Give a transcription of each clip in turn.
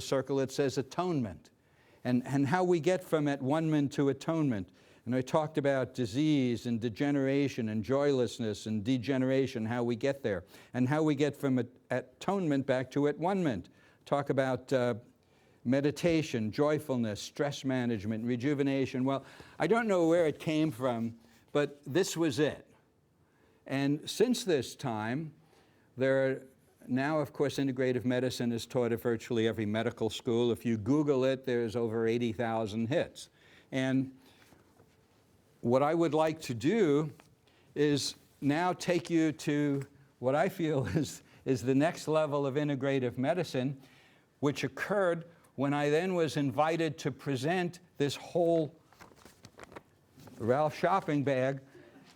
circle, it says atonement, and how we get from at-one-ment to atonement. And I talked about disease and degeneration and joylessness and degeneration, how we get there, and how we get from atonement back to at-one-ment. Talk about meditation, joyfulness, stress management, rejuvenation. Well, I don't know where it came from, but this was it. And since this time, there are now, of course, integrative medicine is taught at virtually every medical school. If you Google it, there's over 80,000 hits. And what I would like to do is now take you to what I feel is the next level of integrative medicine, which occurred when I then was invited to present this whole Ralph shopping bag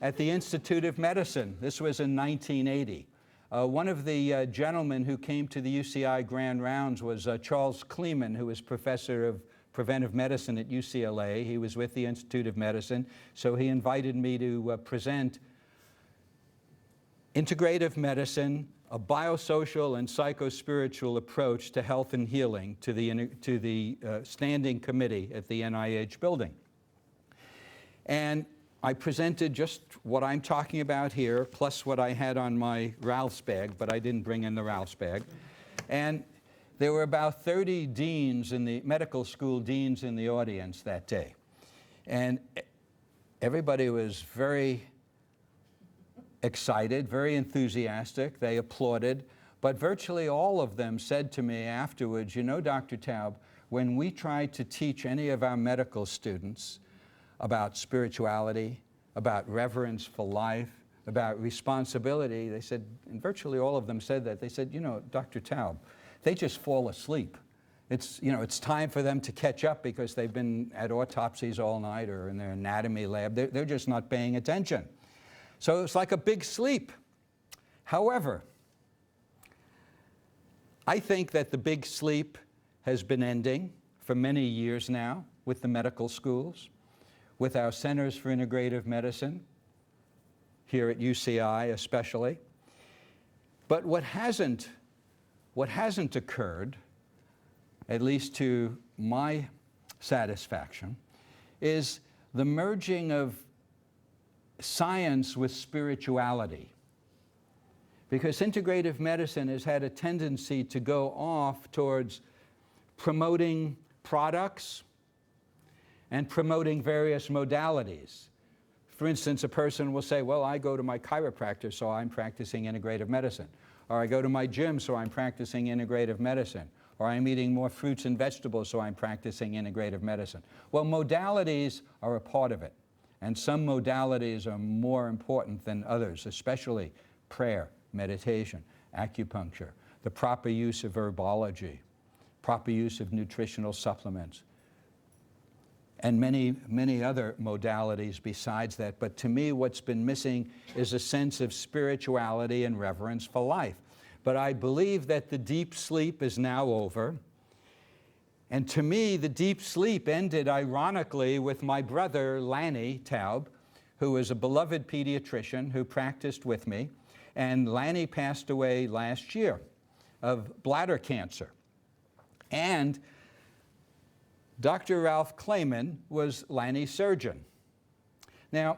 at the Institute of Medicine. This was in 1980. One of the gentlemen who came to the UCI Grand Rounds was Charles Kleeman, who was professor of preventive medicine at UCLA. He was with the Institute of Medicine, so he invited me to present integrative medicine, a biosocial and psychospiritual approach to health and healing to the standing committee at the NIH building. And I presented just what I'm talking about here, plus what I had on my Ralph's bag, but I didn't bring in the Ralph's bag. And there were about 30 deans in the medical school deans in the audience that day. And everybody was very excited, very enthusiastic. They applauded. But virtually all of them said to me afterwards, you know, Dr. Taub, when we tried to teach any of our medical students about spirituality, about reverence for life, about responsibility, they said, and virtually all of them said that, they said, you know, Dr. Taub, they just fall asleep. It's, you know, it's time for them to catch up because they've been at autopsies all night or in their anatomy lab. They're just not paying attention. So it's like a big sleep. However, I think that the big sleep has been ending for many years now with the medical schools, with our Centers for Integrative Medicine, here at UCI especially. But what hasn't occurred, at least to my satisfaction, is the merging of science with spirituality. Because integrative medicine has had a tendency to go off towards promoting products and promoting various modalities. For instance, a person will say, well, I go to my chiropractor, so I'm practicing integrative medicine. Or I go to my gym, so I'm practicing integrative medicine. Or I'm eating more fruits and vegetables, so I'm practicing integrative medicine. Well, modalities are a part of it. And some modalities are more important than others, especially prayer, meditation, acupuncture, the proper use of herbology, proper use of nutritional supplements, and many, many other modalities besides that. But to me, what's been missing is a sense of spirituality and reverence for life. But I believe that the deep sleep is now over. And to me, the deep sleep ended, ironically, with my brother, Lanny Taub, who was a beloved pediatrician who practiced with me. And Lanny passed away last year of bladder cancer. And Dr. Ralph Kleeman was Lanny's surgeon. Now,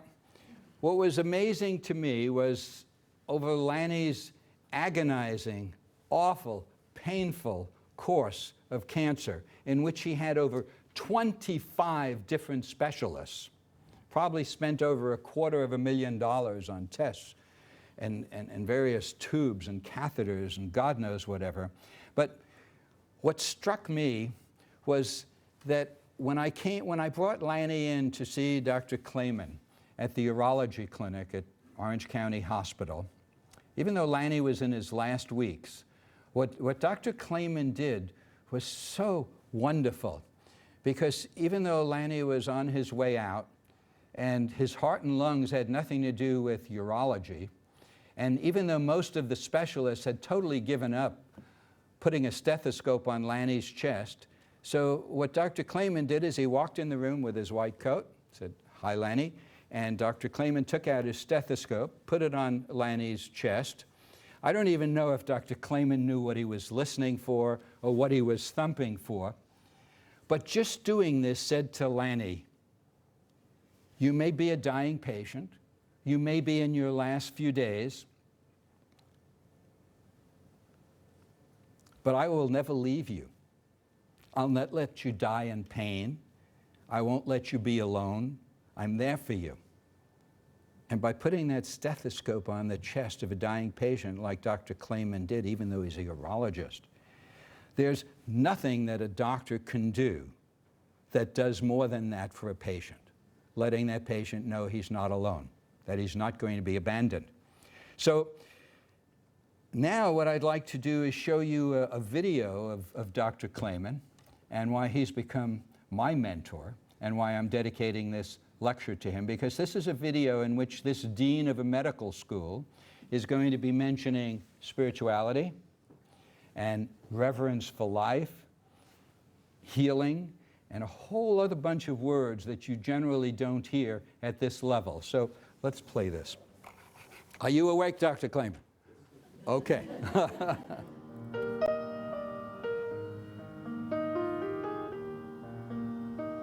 what was amazing to me was over Lanny's agonizing, awful, painful course of cancer, in which he had over 25 different specialists, probably spent over $250,000 on tests and various tubes and catheters and God knows whatever. But what struck me was that when I brought Lanny in to see Dr. Kleeman at the urology clinic at Orange County Hospital, even though Lanny was in his last weeks, what Dr. Kleeman did was so wonderful, because even though Lanny was on his way out and his heart and lungs had nothing to do with urology, and even though most of the specialists had totally given up putting a stethoscope on Lanny's chest, so what Dr. Kleeman did is he walked in the room with his white coat, said, "Hi, Lanny," and Dr. Kleeman took out his stethoscope, put it on Lanny's chest, I don't even know if Dr. Clayman knew what he was listening for or what he was thumping for. But just doing this said to Lanny, you may be a dying patient, you may be in your last few days, but I will never leave you. I'll not let you die in pain. I won't let you be alone. I'm there for you. And by putting that stethoscope on the chest of a dying patient, like Dr. Clayman did, even though he's a urologist, there's nothing that a doctor can do that does more than that for a patient, letting that patient know he's not alone, that he's not going to be abandoned. So now what I'd like to do is show you a video of Dr. Clayman and why he's become my mentor and why I'm dedicating this lecture to him, because this is a video in which this dean of a medical school is going to be mentioning spirituality and reverence for life, healing, and a whole other bunch of words that you generally don't hear at this level. So let's play this. Are you awake, Dr. Clayman? Okay.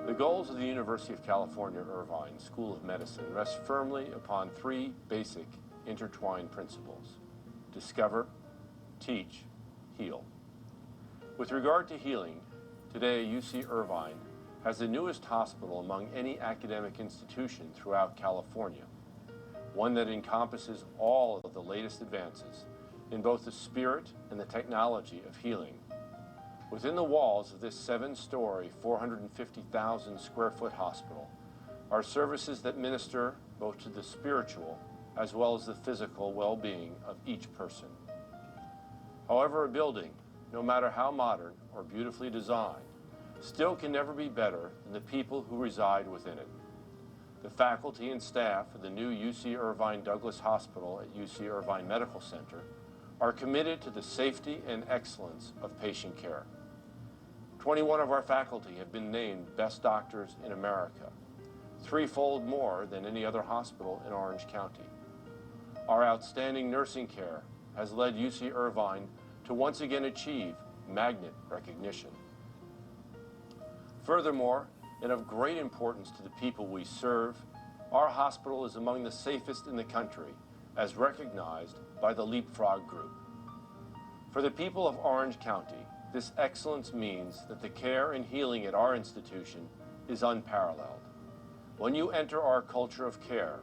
The goals of the University of California, Irvine School of Medicine rest firmly upon three basic intertwined principles: discover, teach, heal. With regard to healing, today UC Irvine has the newest hospital among any academic institution throughout California, one that encompasses all of the latest advances in both the spirit and the technology of healing. Within the walls of this 7-story, 450,000 square foot hospital are services that minister both to the spiritual as well as the physical well-being of each person. However, a building, no matter how modern or beautifully designed, still can never be better than the people who reside within it. The faculty and staff of the new UC Irvine Douglas Hospital at UC Irvine Medical Center are committed to the safety and excellence of patient care. 21 of our faculty have been named Best Doctors in America, threefold more than any other hospital in Orange County. Our outstanding nursing care has led UC Irvine to once again achieve magnet recognition. Furthermore, and of great importance to the people we serve, our hospital is among the safest in the country, as recognized by the Leapfrog Group. For the people of Orange County, this excellence means that the care and healing at our institution is unparalleled. When you enter our culture of care,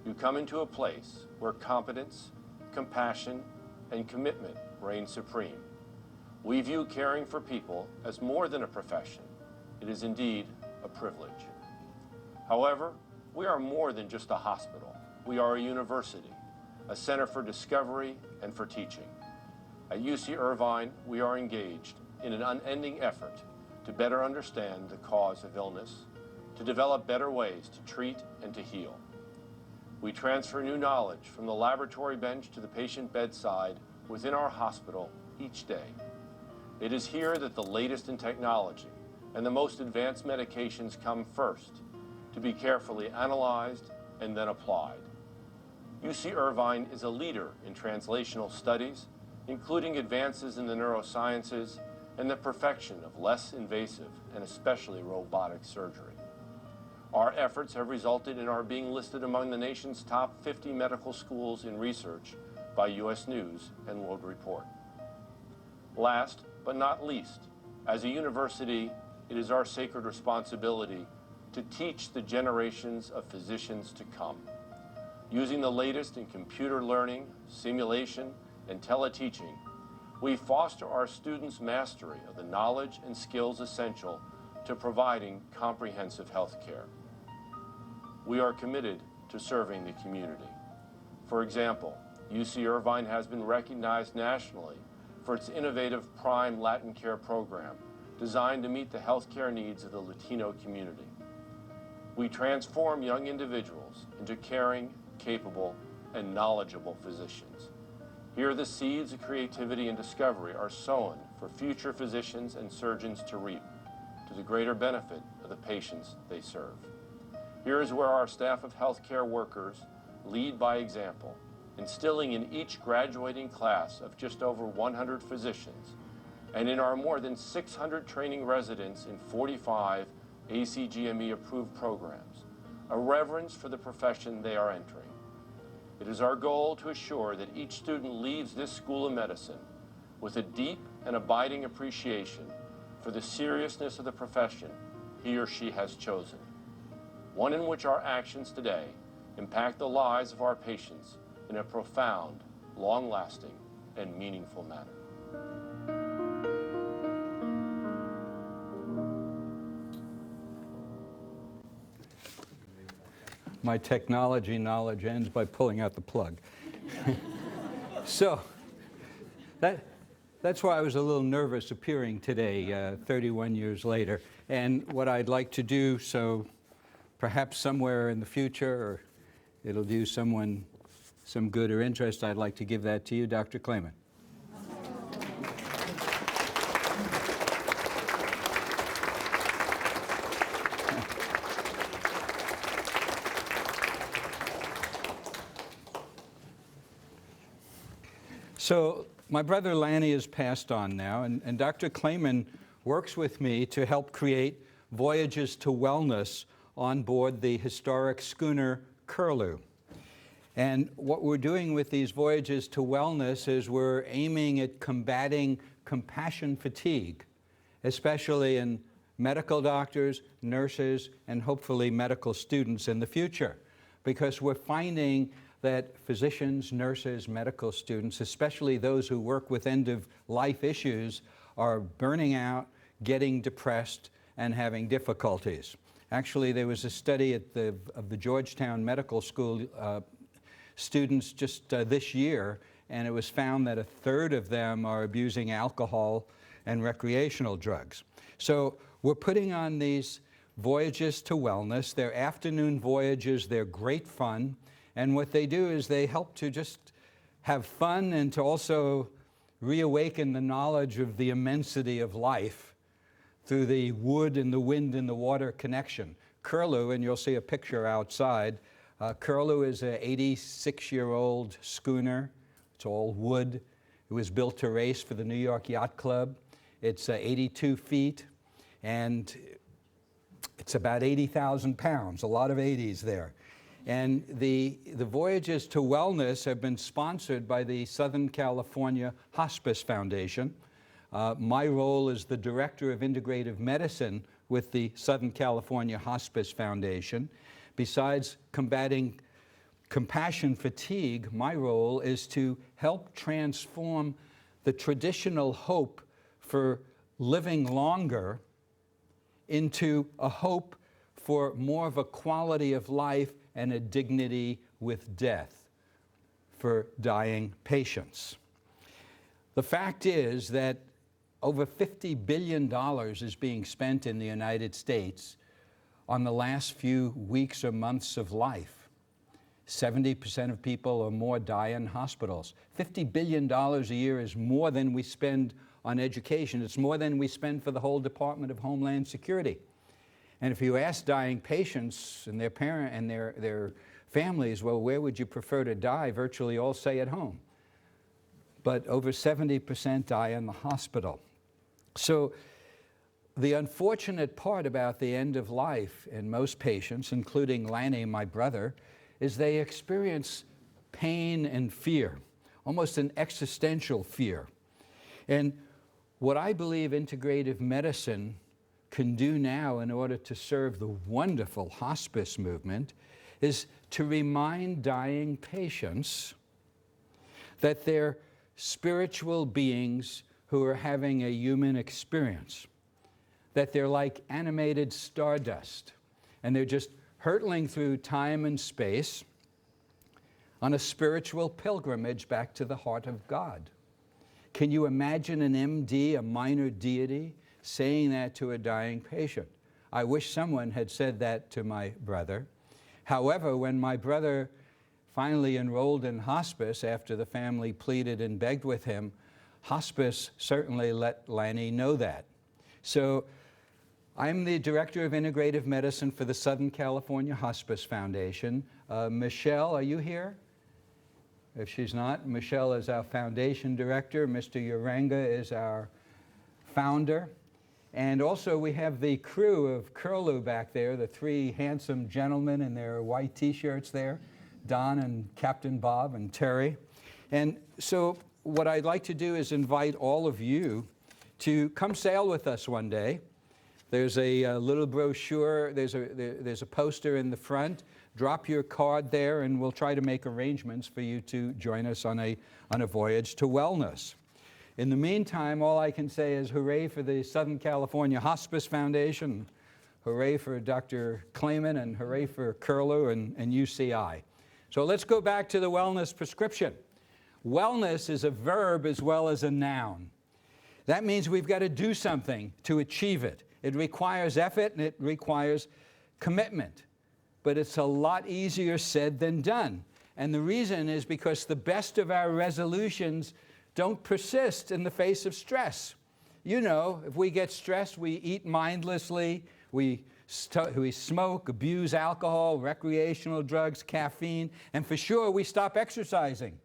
you come into a place where competence, compassion, and commitment reign supreme. We view caring for people as more than a profession. It is indeed a privilege. However, we are more than just a hospital. We are a university, a center for discovery and for teaching. At UC Irvine, we are engaged in an unending effort to better understand the cause of illness, to develop better ways to treat and to heal. We transfer new knowledge from the laboratory bench to the patient bedside within our hospital each day. It is here that the latest in technology and the most advanced medications come first, to be carefully analyzed and then applied. UC Irvine is a leader in translational studies, including advances in the neurosciences and the perfection of less invasive and especially robotic surgery. Our efforts have resulted in our being listed among the nation's top 50 medical schools in research by U.S. News and World Report. Last but not least, as a university, it is our sacred responsibility to teach the generations of physicians to come. Using the latest in computer learning, simulation, and teleteaching, we foster our students' mastery of the knowledge and skills essential to providing comprehensive health care. We are committed to serving the community. For example, UC Irvine has been recognized nationally for its innovative Prime Latin Care program, designed to meet the healthcare needs of the Latino community. We transform young individuals into caring, capable, and knowledgeable physicians. Here, the seeds of creativity and discovery are sown for future physicians and surgeons to reap, to the greater benefit of the patients they serve. Here is where our staff of healthcare workers lead by example, instilling in each graduating class of just over 100 physicians, and in our more than 600 training residents in 45 ACGME-approved programs, a reverence for the profession they are entering. It is our goal to assure that each student leaves this School of Medicine with a deep and abiding appreciation for the seriousness of the profession he or she has chosen, one in which our actions today impact the lives of our patients in a profound, long-lasting, and meaningful manner. My technology knowledge ends by pulling out the plug. So that's why I was a little nervous appearing today, 31 years later. And what I'd like to do, so perhaps somewhere in the future, or it'll do someone some good or interest, I'd like to give that to you, Dr. Clayman. So my brother Lanny has passed on now, and Dr. Clayman works with me to help create voyages to wellness on board the historic schooner Curlew. And what we're doing with these voyages to wellness is we're aiming at combating compassion fatigue, especially in medical doctors, nurses, and hopefully medical students in the future, because we're finding that physicians, nurses, medical students, especially those who work with end-of-life issues, are burning out, getting depressed, and having difficulties. Actually, there was a study of the Georgetown Medical School students just this year, and it was found that 1/3 of them are abusing alcohol and recreational drugs. So we're putting on these voyages to wellness. They're afternoon voyages. They're great fun. And what they do is they help to just have fun and to also reawaken the knowledge of the immensity of life through the wood and the wind and the water connection. Curlew, and you'll see a picture outside, Curlew is an 86-year-old schooner. It's all wood. It was built to race for the New York Yacht Club. It's 82 feet, and it's about 80,000 pounds, a lot of 80s there. And the voyages to wellness have been sponsored by the Southern California Hospice Foundation. My role is the Director of Integrative Medicine with the Southern California Hospice Foundation. Besides combating compassion fatigue, my role is to help transform the traditional hope for living longer into a hope for more of a quality of life and a dignity with death for dying patients. The fact is that over $50 billion is being spent in the United States on the last few weeks or months of life. 70% of people or more die in hospitals. $50 billion a year is more than we spend on education. It's more than we spend for the whole Department of Homeland Security. And if you ask dying patients and their parents and their families, well, where would you prefer to die? Virtually all say at home. But over 70% die in the hospital. So the unfortunate part about the end of life in most patients, including Lanny, my brother, is they experience pain and fear, almost an existential fear. And what I believe integrative medicine can do now in order to serve the wonderful hospice movement is to remind dying patients that they're spiritual beings who are having a human experience, that they're like animated stardust, and they're just hurtling through time and space on a spiritual pilgrimage back to the heart of God. Can you imagine an MD, a minor deity, saying that to a dying patient? I wish someone had said that to my brother. However, when my brother finally enrolled in hospice after the family pleaded and begged with him, hospice certainly let Lanny know that. So I'm the Director of Integrative Medicine for the Southern California Hospice Foundation. Michelle, are you here? If she's not, Michelle is our foundation director. Mr. Uranga is our founder. And also we have the crew of Curlew back there, the three handsome gentlemen in their white t-shirts there, Don and Captain Bob and Terry. And so what I'd like to do is invite all of you to come sail with us one day. There's a little brochure, there's a poster in the front. Drop your card there and we'll try to make arrangements for you to join us on a voyage to wellness. In the meantime, all I can say is hooray for the Southern California Hospice Foundation, hooray for Dr. Clayman, and hooray for Curlew and UCI. So let's go back to the wellness prescription. Wellness is a verb as well as a noun. That means we've got to do something to achieve it. It requires effort and it requires commitment. But it's a lot easier said than done. And the reason is because the best of our resolutions don't persist in the face of stress. You know, if we get stressed, we eat mindlessly, we smoke, abuse alcohol, recreational drugs, caffeine, and for sure we stop exercising.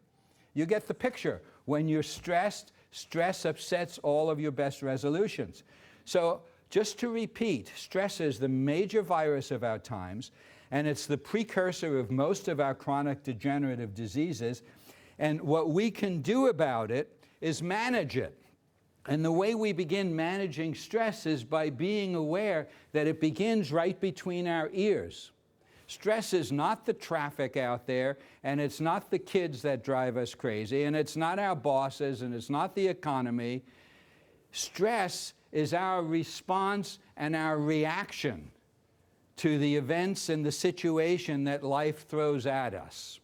You get the picture. When you're stressed, stress upsets all of your best resolutions. So just to repeat, stress is the major virus of our times, and it's the precursor of most of our chronic degenerative diseases. And what we can do about it is manage it. And the way we begin managing stress is by being aware that it begins right between our ears. Stress is not the traffic out there, and it's not the kids that drive us crazy, and it's not our bosses, and it's not the economy. Stress is our response and our reaction to the events and the situation that life throws at us.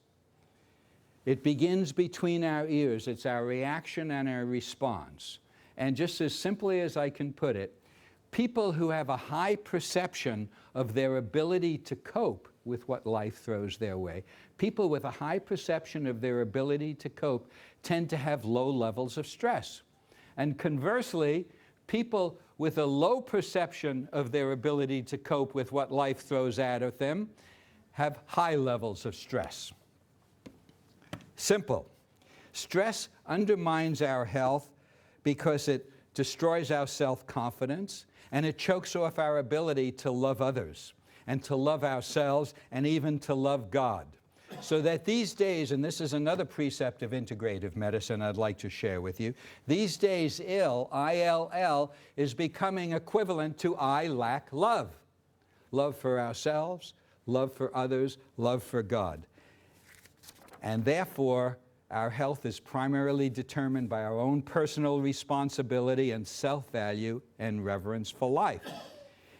It begins between our ears. It's our reaction and our response. And just as simply as I can put it, people who have a high perception of their ability to cope with what life throws their way, people with a high perception of their ability to cope tend to have low levels of stress. And conversely, people with a low perception of their ability to cope with what life throws at them have high levels of stress. Simple. Stress undermines our health because it destroys our self-confidence and it chokes off our ability to love others and to love ourselves and even to love God. So that these days, and this is another precept of integrative medicine I'd like to share with you, these days ILL, is becoming equivalent to I lack love. Love for ourselves, love for others, love for God. And therefore, our health is primarily determined by our own personal responsibility and self-value and reverence for life.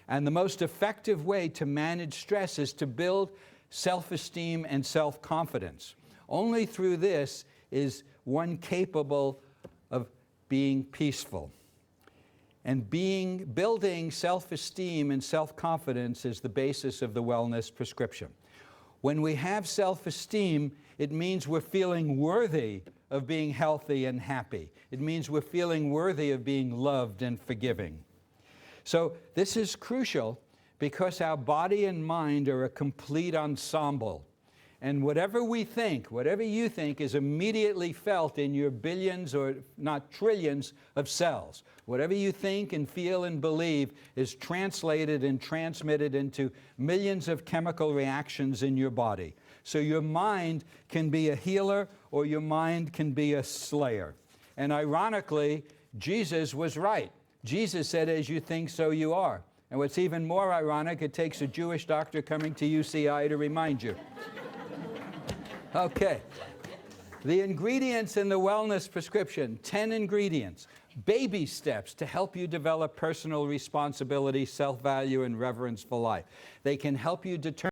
And the most effective way to manage stress is to build self-esteem and self-confidence. Only through this is one capable of being peaceful. And building self-esteem and self-confidence is the basis of the wellness prescription. When we have self-esteem, it means we're feeling worthy of being healthy and happy. It means we're feeling worthy of being loved and forgiving. So this is crucial because our body and mind are a complete ensemble. And whatever we think, whatever you think, is immediately felt in your billions or not trillions of cells. Whatever you think and feel and believe is translated and transmitted into millions of chemical reactions in your body. So your mind can be a healer or your mind can be a slayer. And ironically, Jesus was right. Jesus said, as you think, so you are. And what's even more ironic, it takes a Jewish doctor coming to UCI to remind you. Okay. The ingredients in the wellness prescription, 10 ingredients. Baby steps to help you develop personal responsibility, self-value, and reverence for life. They can help you determine